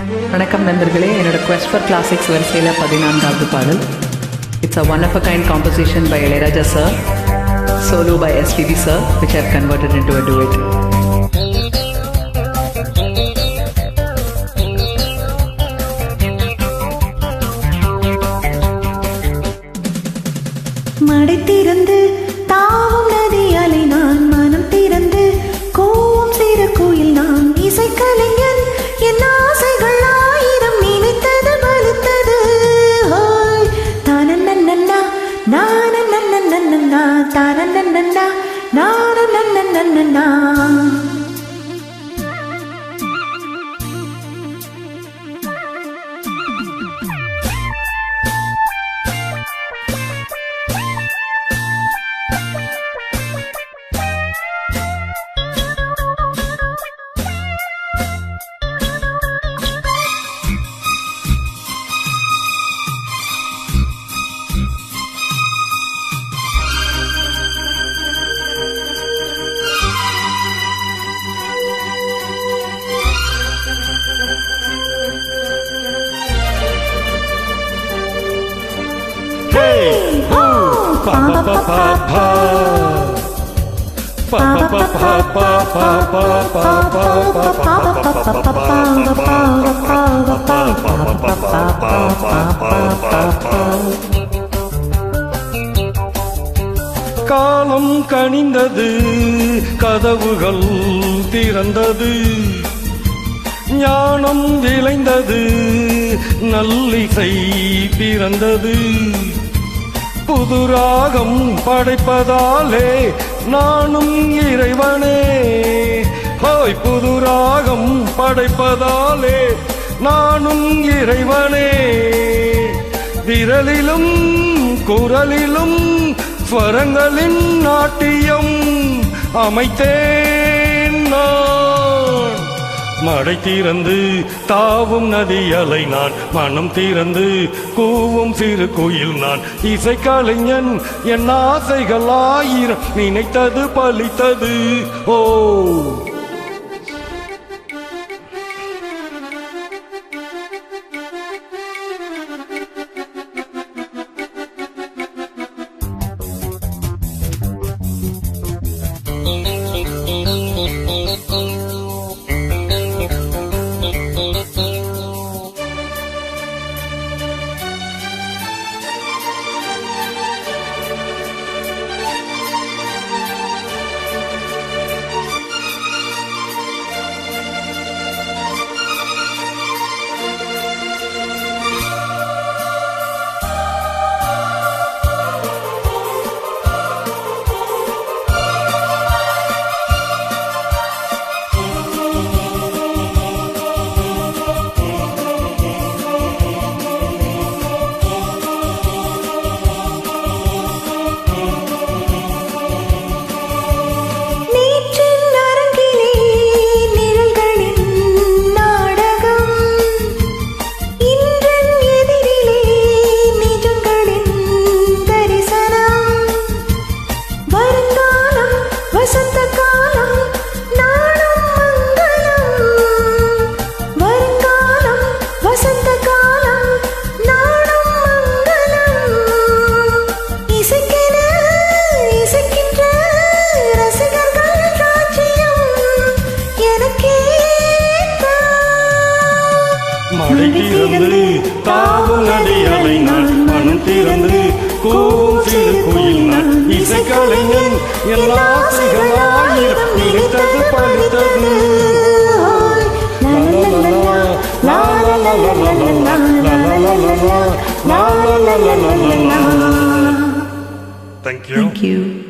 வணக்கம் நண்பர்களே, என்னோட குவெஸ்ட் ஃபார் கிளாசிக்ஸ் வரிசையில் 14வது பாடல். It's a one of a kind composition by Ilaiyaraaja sir, solo by SPB sir, which I have converted into a duet. மடை திறந்து தாவும் நதி அலை நான், மனம் திறந்து கோவும் சிறு கோயில் நான், இசைக்கலைஞன் என் ஆசைகள் ஆயிரம் நினைத்தது பலித்தது. தானன்னன்னா நானன்னன்னா தானன்னன்னா நானன்னன்னா. காலம் கனிந்தது, கதவுகள் திறந்தது, ஞானம் விளைந்தது, நல்லிசை பிறந்தது. புதுராகம் படைப்பதாலே நானும் இறைவனே, ஹோய் புதுராகம் படைப்பதாலே நானும் இறைவனே. விரலிலும் குரலிலும் ஸ்வரங்களின் நாட்டியம் அமைத்தேன் நான். மடை திறந்து தாவும் நதி அலை நான், மனம் திறந்து கூவும் சிறு கோயில் நான், இசைக்கலைஞன் என் ஆசைகள் ஆயிரம் நினைத்தது பலித்தது. ஓ மடை திறந்து தாவும் நதி அலை நான், மனம் திறந்து கூவும் சிறு கோயில் நான், இசைக்கலைஞன் என் ஆசைகள் ஆயிரம் நினைத்தது பலித்தது. Thank you.